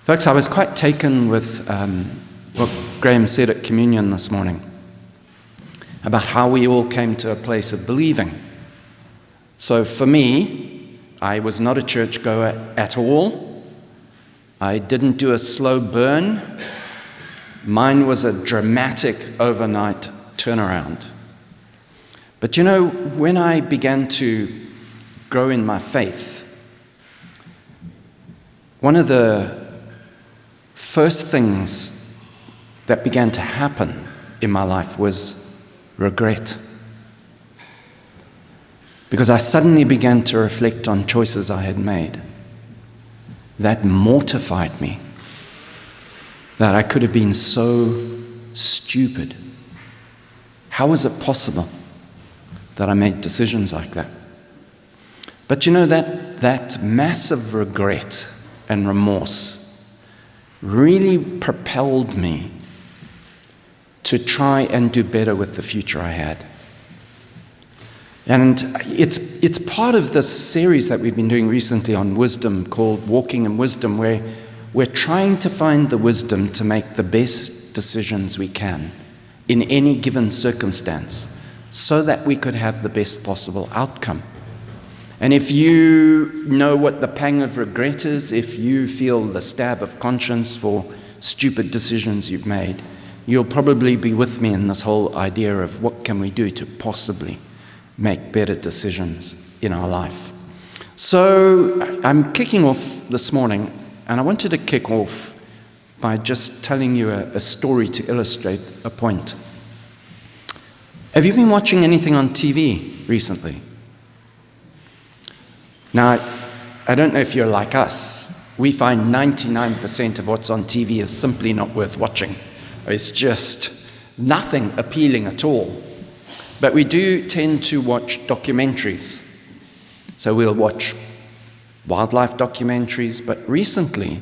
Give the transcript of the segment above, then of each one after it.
Folks, I was quite taken with what Graham said at communion this morning about how we all came to a place of believing. So for me, I was not a churchgoer at all. I didn't do a slow burn. Mine was a dramatic overnight turnaround. But you know, when I began to grow in my faith, one of the first things that began to happen in my life was regret. Because I suddenly began to reflect on choices I had made that mortified me, that I could have been so stupid. How was it possible that I made decisions like that? But you know, that massive regret and remorse really propelled me to try and do better with the future I had. And it's part of this series that we've been doing recently on wisdom called Walking in Wisdom, where we're trying to find the wisdom to make the best decisions we can in any given circumstance so that we could have the best possible outcome. And if you know what the pang of regret is, if you feel the stab of conscience for stupid decisions you've made, you'll probably be with me in this whole idea of what can we do to possibly make better decisions in our life. So I'm kicking off this morning, and I wanted to kick off by just telling you a story to illustrate a point. Have you been watching anything on TV recently? Now, I don't know if you're like us. We find 99% of what's on TV is simply not worth watching. It's just nothing appealing at all. But we do tend to watch documentaries. So we'll watch wildlife documentaries, but recently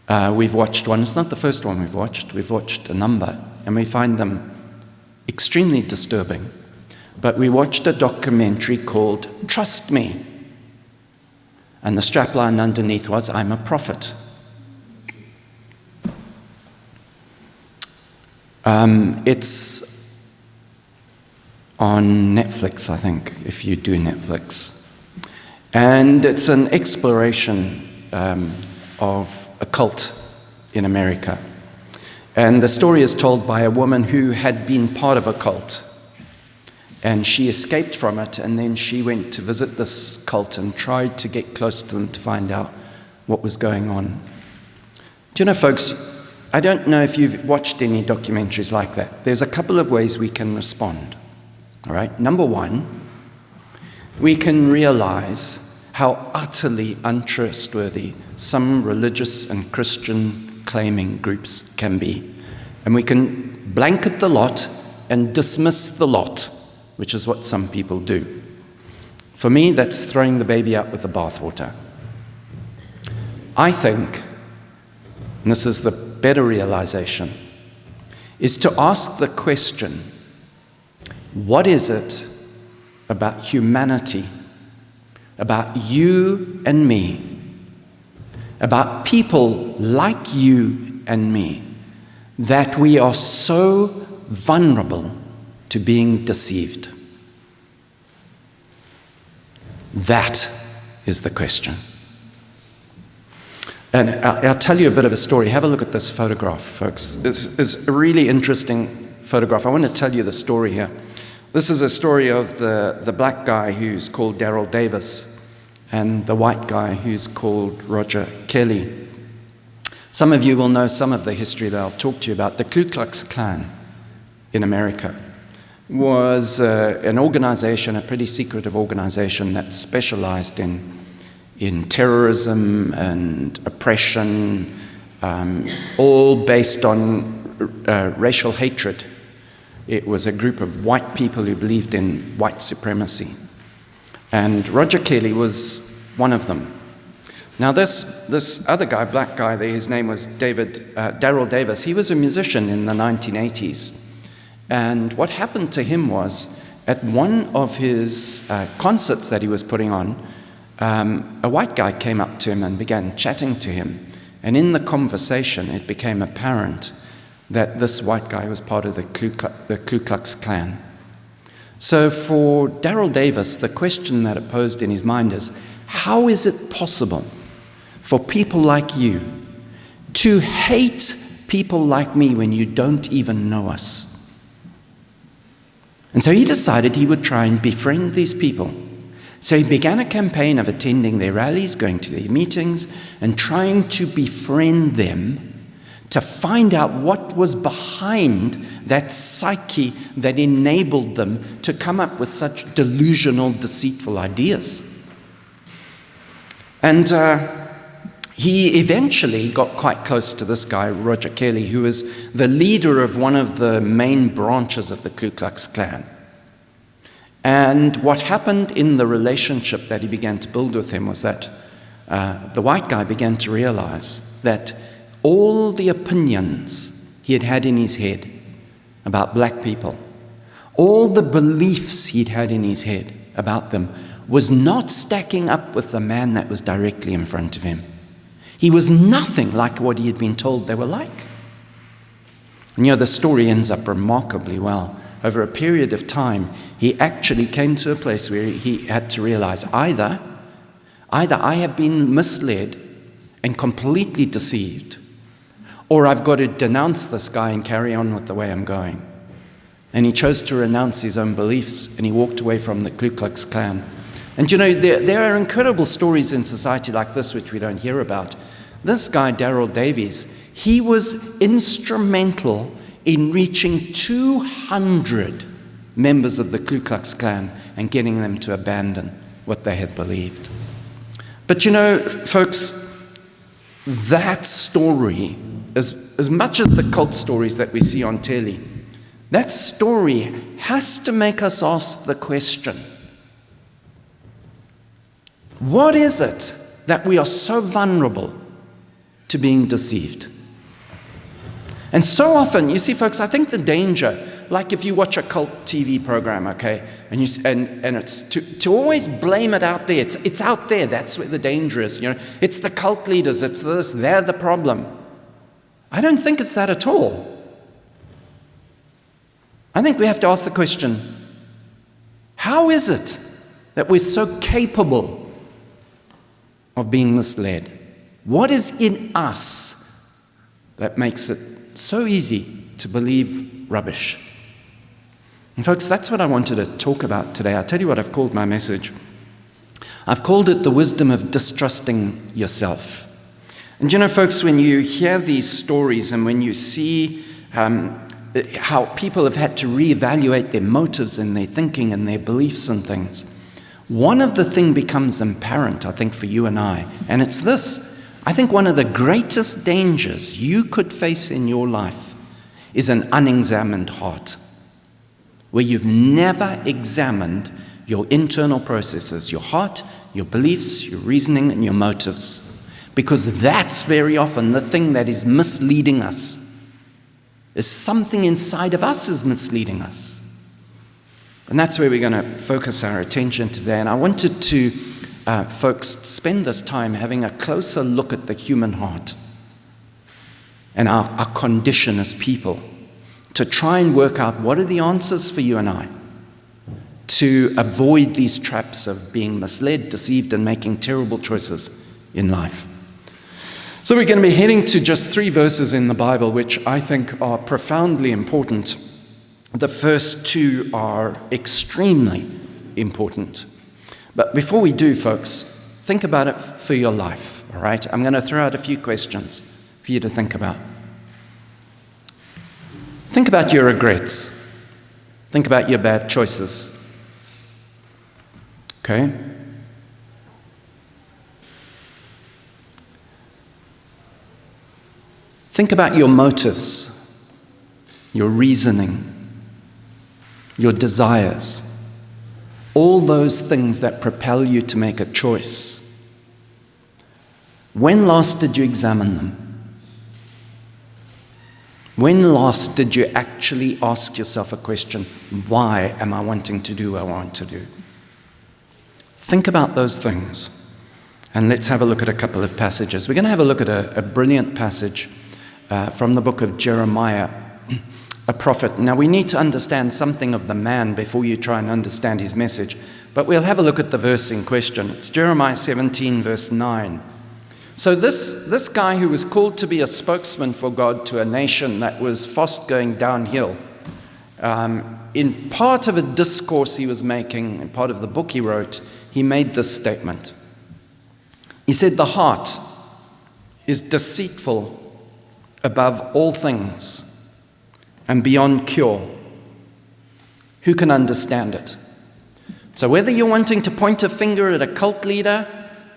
we've watched one. It's not the first one we've watched a number, and we find them extremely disturbing. But we watched a documentary called Trust Me. And the strapline underneath was, I'm a prophet. It's on Netflix, I think, if you do Netflix. And it's an exploration of a cult in America. And the story is told by a woman who had been part of a cult. And she escaped from it, and then she went to visit this cult and tried to get close to them to find out what was going on. Do you know, folks, I don't know if you've watched any documentaries like that. There's a couple of ways we can respond. All right? Number one, we can realize how utterly untrustworthy some religious and Christian claiming groups can be. And we can blanket the lot and dismiss the lot, which is what some people do. For me, that's throwing the baby out with the bathwater. I think, and this is the better realization, is to ask the question, what is it about humanity, about you and me, about people like you and me, that we are so vulnerable to being deceived? That is the question. And I'll tell you a bit of a story. Have a look at this photograph, folks. This is a really interesting photograph. I want to tell you the story here. This is a story of the black guy who's called Daryl Davis and the white guy who's called Roger Kelly. Some of you will know some of the history that I'll talk to you about. The Ku Klux Klan in America was an organization, a pretty secretive organization that specialized in terrorism and oppression, all based on racial hatred. It was a group of white people who believed in white supremacy. And Roger Kelly was one of them. Now this other guy, black guy there, his name was Daryl Davis. He was a musician in the 1980s. And what happened to him was, at one of his concerts that he was putting on, a white guy came up to him and began chatting to him. And in the conversation, it became apparent that this white guy was part of the Ku Klux Klan. So for Daryl Davis, the question that it posed in his mind is, how is it possible for people like you to hate people like me when you don't even know us? And so he decided he would try and befriend these people. So he began a campaign of attending their rallies, going to their meetings, and trying to befriend them to find out what was behind that psyche that enabled them to come up with such delusional, deceitful ideas. And he eventually got quite close to this guy, Roger Kelly, who was the leader of one of the main branches of the Ku Klux Klan. And what happened in the relationship that he began to build with him was that the white guy began to realize that all the opinions he had had in his head about black people, all the beliefs he'd had in his head about them, was not stacking up with the man that was directly in front of him. He was nothing like what he had been told they were like. And the story ends up remarkably well. Over a period of time, he actually came to a place where he had to realize either I have been misled and completely deceived, or I've got to denounce this guy and carry on with the way I'm going. And he chose to renounce his own beliefs, and he walked away from the Ku Klux Klan. And there are incredible stories in society like this which we don't hear about. This guy, Daryl Davies, he was instrumental in reaching 200 members of the Ku Klux Klan and getting them to abandon what they had believed. But folks, that story, as much as the cult stories that we see on telly, that story has to make us ask the question, what is it that we are so vulnerable to being deceived? And so often, you see, folks, I think the danger, like if you watch a cult TV program, okay, and it's to always blame it out there. It's out there. That's where the danger is. It's the cult leaders. It's this. They're the problem. I don't think it's that at all. I think we have to ask the question: how is it that we're so capable of being misled? What is in us that makes it so easy to believe rubbish? And folks, that's what I wanted to talk about today. I'll tell you what I've called my message. I've called it the wisdom of distrusting yourself. And folks, when you hear these stories and when you see how people have had to reevaluate their motives and their thinking and their beliefs and things, one of the things becomes apparent, I think, for you and I, and it's this. I think one of the greatest dangers you could face in your life is an unexamined heart, where you've never examined your internal processes, your heart, your beliefs, your reasoning, and your motives. Because that's very often the thing that is misleading us. Is something inside of us is misleading us. And that's where we're going to focus our attention today. And I wanted to, folks, spend this time having a closer look at the human heart and our condition as people, to try and work out what are the answers for you and I to avoid these traps of being misled, deceived, and making terrible choices in life. So we're going to be heading to just 3 verses in the Bible which I think are profoundly important. The first 2 are extremely important. But before we do, folks, think about it for your life, all right? I'm going to throw out a few questions for you to think about. Think about your regrets. Think about your bad choices. Okay? Think about your motives, your reasoning, your desires, all those things that propel you to make a choice. When last did you examine them? When last did you actually ask yourself a question, why am I wanting to do what I want to do? Think about those things. And let's have a look at a couple of passages. We're going to have a look at a brilliant passage from the book of Jeremiah, a prophet. Now, we need to understand something of the man before you try and understand his message. But we'll have a look at the verse in question. It's Jeremiah 17, verse 9. So this guy who was called to be a spokesman for God to a nation that was fast going downhill, in part of a discourse he was making, in part of the book he wrote, he made this statement. He said, "The heart is deceitful above all things and beyond cure. Who can understand it?" So whether you're wanting to point a finger at a cult leader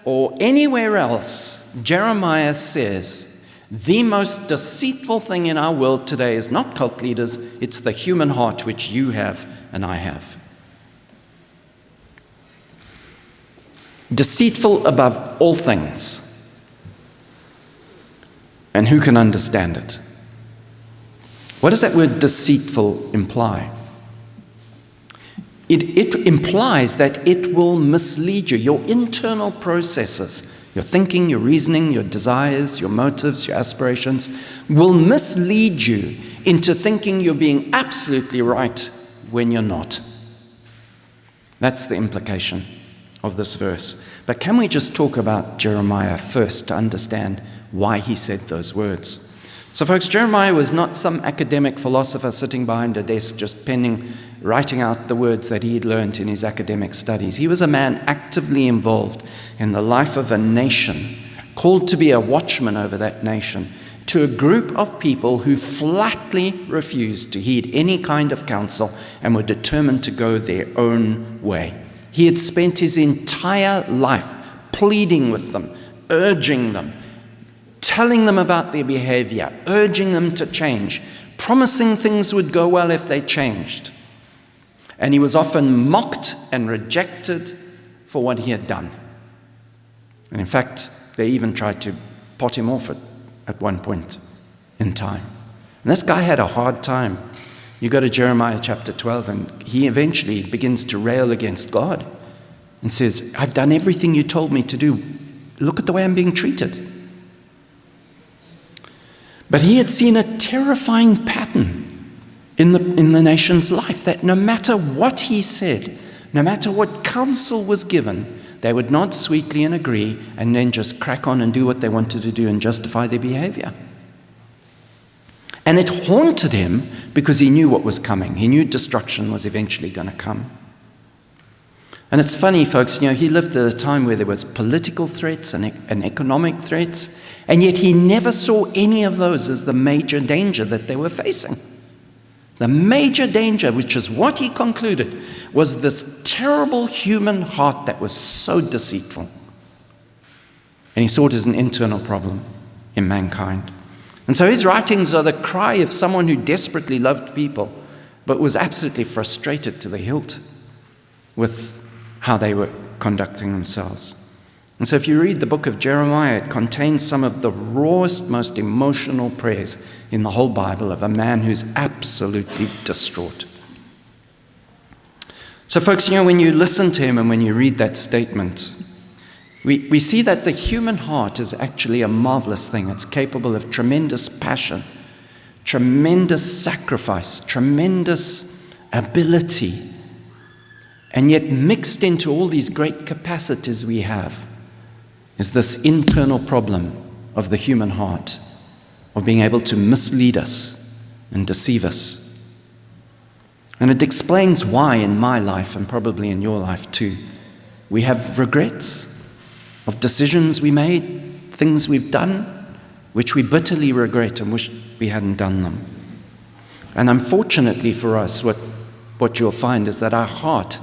or anywhere else, Jeremiah says the most deceitful thing in our world today is not cult leaders, it's the human heart which you have and I have. Deceitful above all things. And who can understand it? What does that word deceitful imply? It implies that it will mislead you. Your internal processes, your thinking, your reasoning, your desires, your motives, your aspirations, will mislead you into thinking you're being absolutely right when you're not. That's the implication of this verse. But can we just talk about Jeremiah first to understand why he said those words? So folks, Jeremiah was not some academic philosopher sitting behind a desk just writing out the words that he'd learned in his academic studies. He was a man actively involved in the life of a nation, called to be a watchman over that nation, to a group of people who flatly refused to heed any kind of counsel and were determined to go their own way. He had spent his entire life pleading with them, urging them, telling them about their behavior, urging them to change, promising things would go well if they changed. And he was often mocked and rejected for what he had done. And in fact, they even tried to pot him off at one point in time. And this guy had a hard time. You go to Jeremiah chapter 12, and he eventually begins to rail against God and says, "I've done everything you told me to do. Look at the way I'm being treated." But he had seen a terrifying pattern in the nation's life, that no matter what he said, no matter what counsel was given, they would nod sweetly and agree and then just crack on and do what they wanted to do and justify their behavior. And it haunted him because he knew what was coming. He knew destruction was eventually going to come. And it's funny, folks, he lived at a time where there was political threats and economic threats, and yet he never saw any of those as the major danger that they were facing. The major danger, which is what he concluded, was this terrible human heart that was so deceitful. And he saw it as an internal problem in mankind. And so his writings are the cry of someone who desperately loved people, but was absolutely frustrated to the hilt with how they were conducting themselves. And so if you read the book of Jeremiah, it contains some of the rawest, most emotional prayers in the whole Bible of a man who's absolutely distraught. So folks, when you listen to him and when you read that statement, we see that the human heart is actually a marvelous thing. It's capable of tremendous passion, tremendous sacrifice, tremendous ability, and yet mixed into all these great capacities we have is this internal problem of the human heart, of being able to mislead us and deceive us. And it explains why in my life, and probably in your life too, we have regrets of decisions we made, things we've done, which we bitterly regret and wish we hadn't done them. And unfortunately for us, what you'll find is that our heart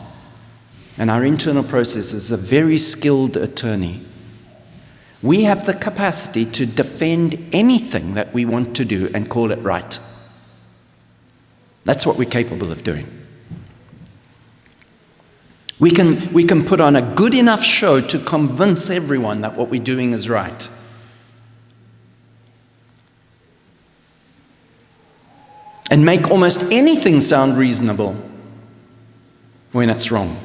and our internal process is a very skilled attorney. We have the capacity to defend anything that we want to do and call it right. That's what we're capable of doing. We can put on a good enough show to convince everyone that what we're doing is right. And make almost anything sound reasonable when it's wrong.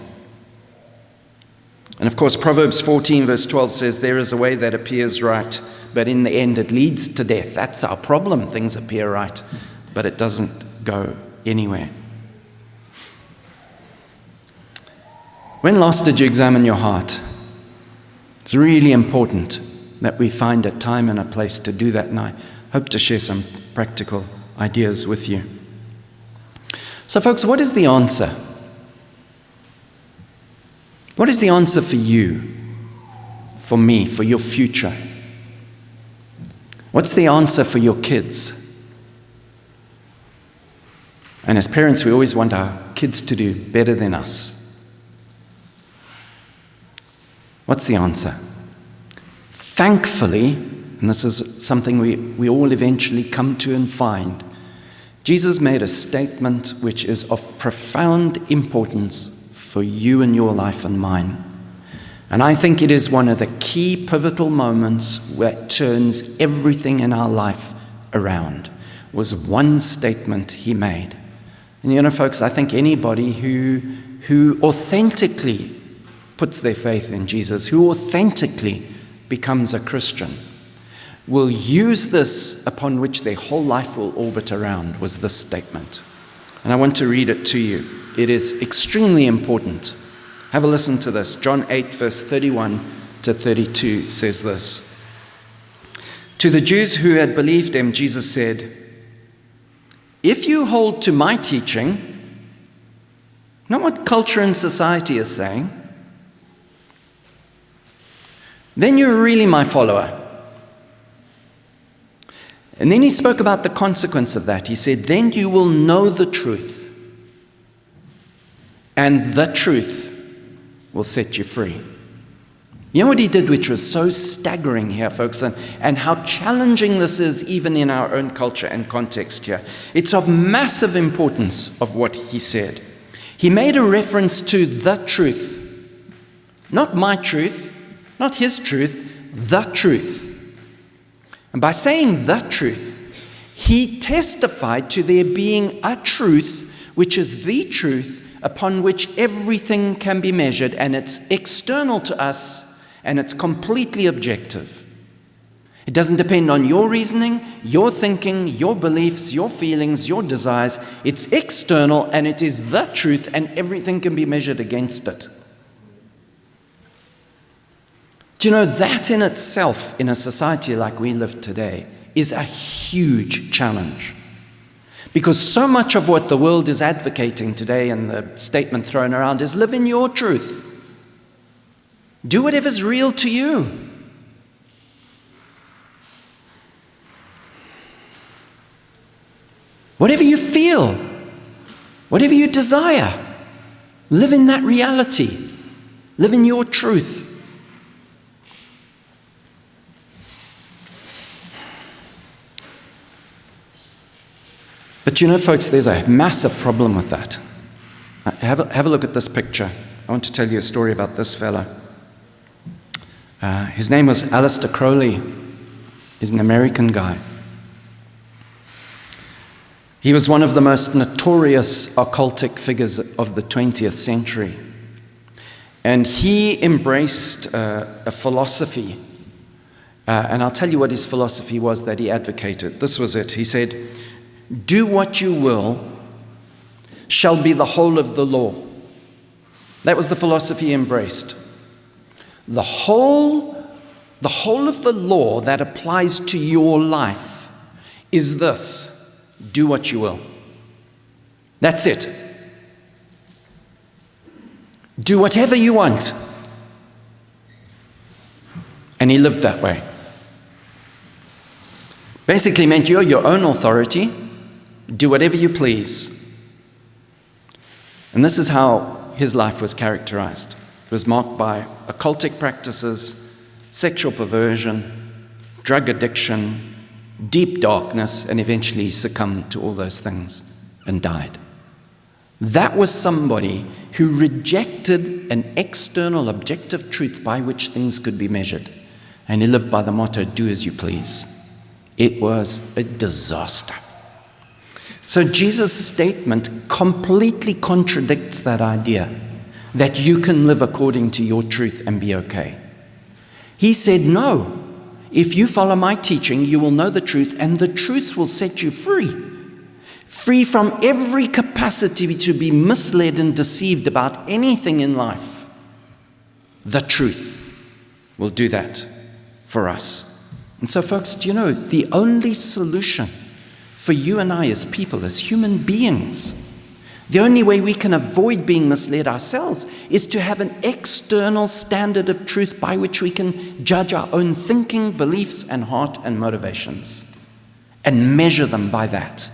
And of course, Proverbs 14 verse 12 says, there is a way that appears right, but in the end it leads to death. That's our problem. Things appear right, but it doesn't go anywhere. When last did you examine your heart? It's really important that we find a time and a place to do that, and I hope to share some practical ideas with you. So folks, what is the answer? What is the answer for you, for me, for your future? What's the answer for your kids? And as parents, we always want our kids to do better than us. What's the answer? Thankfully, and this is something we all eventually come to and find, Jesus made a statement which is of profound importance for you and your life and mine. And I think it is one of the key pivotal moments that turns everything in our life around, was one statement he made. And you know, folks, I think anybody who authentically puts their faith in Jesus, who authentically becomes a Christian, will use this upon which their whole life will orbit around, was this statement. And I want to read it to you. It is extremely important. Have a listen to this. John 8, verse 31 to 32 says this. To the Jews who had believed him, Jesus said, if you hold to my teaching, not what culture and society is saying, then you're really my follower. And then he spoke about the consequence of that. He said, then you will know the truth, and the truth will set you free. You know what he did, which was so staggering here, folks, and how challenging this is even in our own culture and context here. It's of massive importance of what he said. He made a reference to the truth. Not my truth, not his truth, the truth. And by saying the truth, he testified to there being a truth, which is the truth upon which everything can be measured, and it's external to us, and it's completely objective. It doesn't depend on your reasoning, your thinking, your beliefs, your feelings, your desires. It's external, and it is the truth, and everything can be measured against it. Do you know, that in itself, in a society like we live today, is a huge challenge. Because so much of what the world is advocating today, and the statement thrown around, is live in your truth. Do whatever's real to you. Whatever you feel, whatever you desire, live in that reality. Live in your truth. But you know, folks, there's a massive problem with that. Have a look at this picture. I want to tell you a story about this fella. His name was Aleister Crowley. He's an American guy. He was one of the most notorious occultic figures of the 20th century. And he embraced a philosophy. And I'll tell you what his philosophy was that he advocated. This was it. He said, do what you will shall be the whole of the law. That was the philosophy he embraced. The whole of the law that applies to your life is this: do what you will. That's it. Do whatever you want. And he lived that way. Basically meant you're your own authority. Do whatever you please. And this is how his life was characterized. It was marked by occultic practices, sexual perversion, drug addiction, deep darkness, and eventually he succumbed to all those things and died. That was somebody who rejected an external objective truth by which things could be measured. And he lived by the motto, do as you please. It was a disaster. So Jesus' statement completely contradicts that idea. that you can live according to your truth and be okay. He said, no, if you follow my teaching, you will know the truth, and the truth will set you free. Free from every capacity to be misled and deceived about anything in life. The truth will do that for us. And so, folks, do you know, the only solution for you and I as people, as human beings, the only way we can avoid being misled ourselves is to have an external standard of truth by which we can judge our own thinking, beliefs, and heart and motivations, and measure them by that.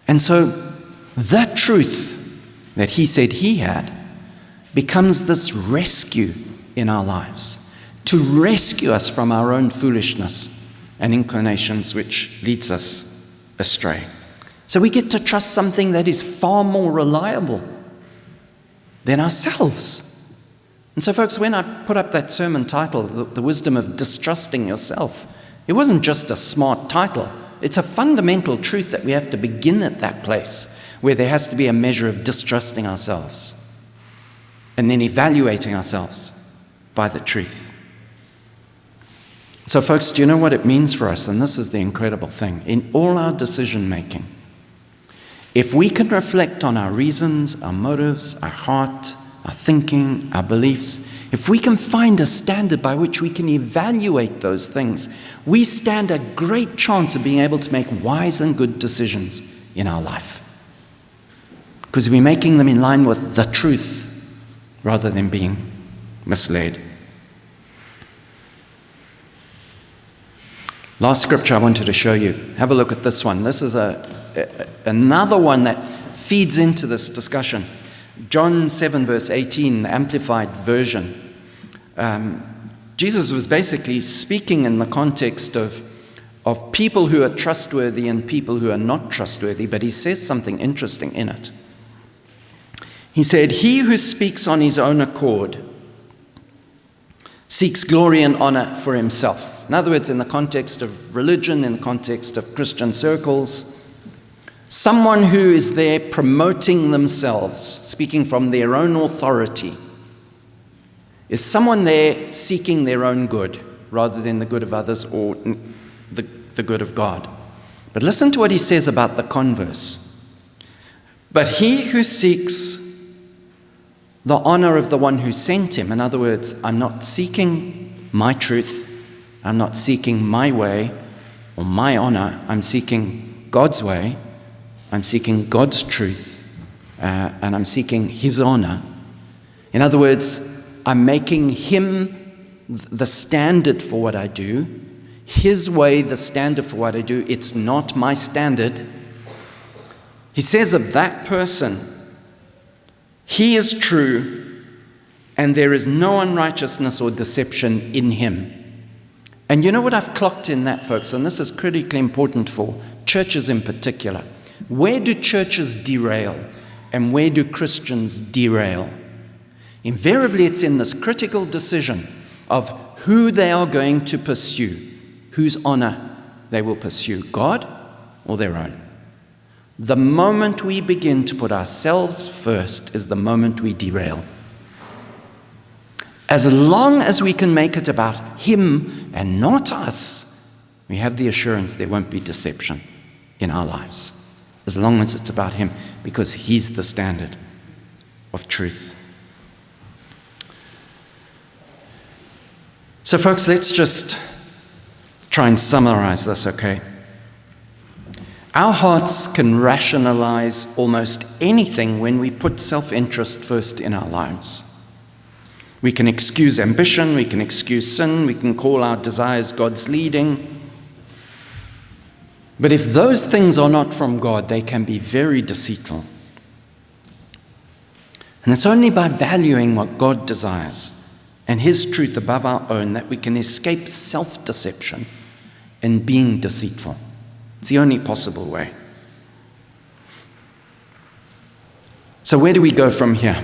And so, that truth that he said he had becomes this rescue in our lives, to rescue us from our own foolishness and inclinations which leads us astray. So we get to trust something that is far more reliable than ourselves. And so, folks, when I put up that sermon title, The Wisdom of Distrusting Yourself, it wasn't just a smart title. It's a fundamental truth that we have to begin at that place where there has to be a measure of distrusting ourselves and then evaluating ourselves by the truth. So, folks, do you know what it means for us? And this is the incredible thing. In all our decision making, if we can reflect on our reasons, our motives, our heart, our thinking, our beliefs, if we can find a standard by which we can evaluate those things, we stand a great chance of being able to make wise and good decisions in our life. Because we're making them in line with the truth rather than being misled. Last scripture I wanted to show you. Have a look at this one. This is another one that feeds into this discussion. John 7 verse 18, the Amplified Version. Jesus was basically speaking in the context of people who are trustworthy and people who are not trustworthy, but he says something interesting in it. He said, "He who speaks on his own accord seeks glory and honor for himself." In other words, in the context of religion, in the context of Christian circles, someone who is there promoting themselves, speaking from their own authority, is someone there seeking their own good rather than the good of others or the good of God. But listen to what he says about the converse. "But he who seeks the honor of the one who sent him," in other words, I'm not seeking my truth, I'm not seeking my way or my honor, I'm seeking God's way, I'm seeking God's truth, and I'm seeking his honor. In other words, I'm making him the standard for what I do, his way the standard for what I do. It's not my standard. He says of that person, "He is true, and there is no unrighteousness or deception in him." And you know what I've clocked in that, folks, and this is critically important for churches in particular. Where do churches derail, and where do Christians derail? Invariably, it's in this critical decision of who they are going to pursue, whose honor they will pursue, God or their own. The moment we begin to put ourselves first is the moment we derail. As long as we can make it about him and not us, we have the assurance there won't be deception in our lives. As long as it's about him, because he's the standard of truth. So, folks, let's just try and summarize this, okay? Our hearts can rationalize almost anything when we put self-interest first in our lives. We can excuse ambition, we can excuse sin, we can call our desires God's leading. But if those things are not from God, they can be very deceitful. And it's only by valuing what God desires and his truth above our own that we can escape self-deception and being deceitful. It's the only possible way. So where do we go from here?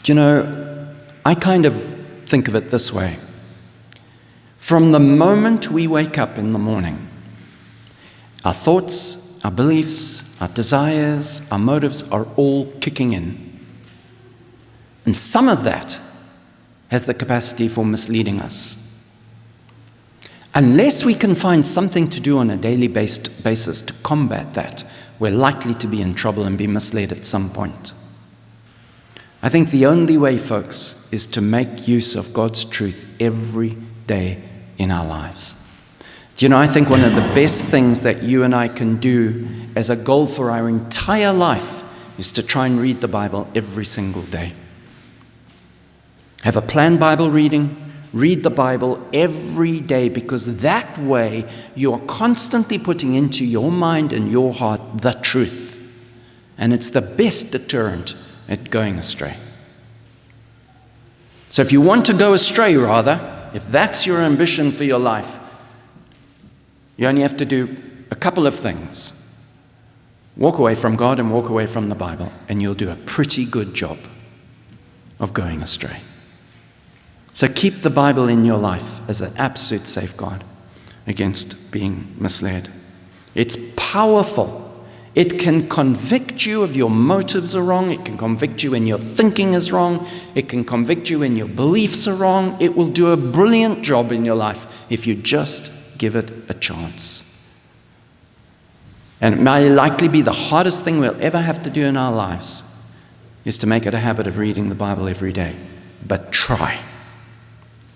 Do you know, I kind of think of it this way. From the moment we wake up in the morning, our thoughts, our beliefs, our desires, our motives are all kicking in. And some of that has the capacity for misleading us. Unless we can find something to do on a daily basis to combat that, we're likely to be in trouble and be misled at some point. I think the only way, folks, is to make use of God's truth every day in our lives. Do you know, I think one of the best things that you and I can do as a goal for our entire life is to try and read the Bible every single day. Have a planned Bible reading, read the Bible every day, because that way you are constantly putting into your mind and your heart the truth. And it's the best deterrent at going astray. So if you want to go astray, rather, if that's your ambition for your life, you only have to do a couple of things. Walk away from God and walk away from the Bible, and you'll do a pretty good job of going astray. So keep the Bible in your life as an absolute safeguard against being misled. It's powerful. It can convict you if your motives are wrong. It can convict you when your thinking is wrong. It can convict you when your beliefs are wrong. It will do a brilliant job in your life if you just give it a chance. And it may likely be the hardest thing we'll ever have to do in our lives is to make it a habit of reading the Bible every day. But try.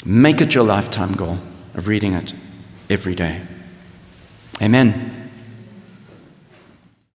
Make it your lifetime goal of reading it every day. Amen.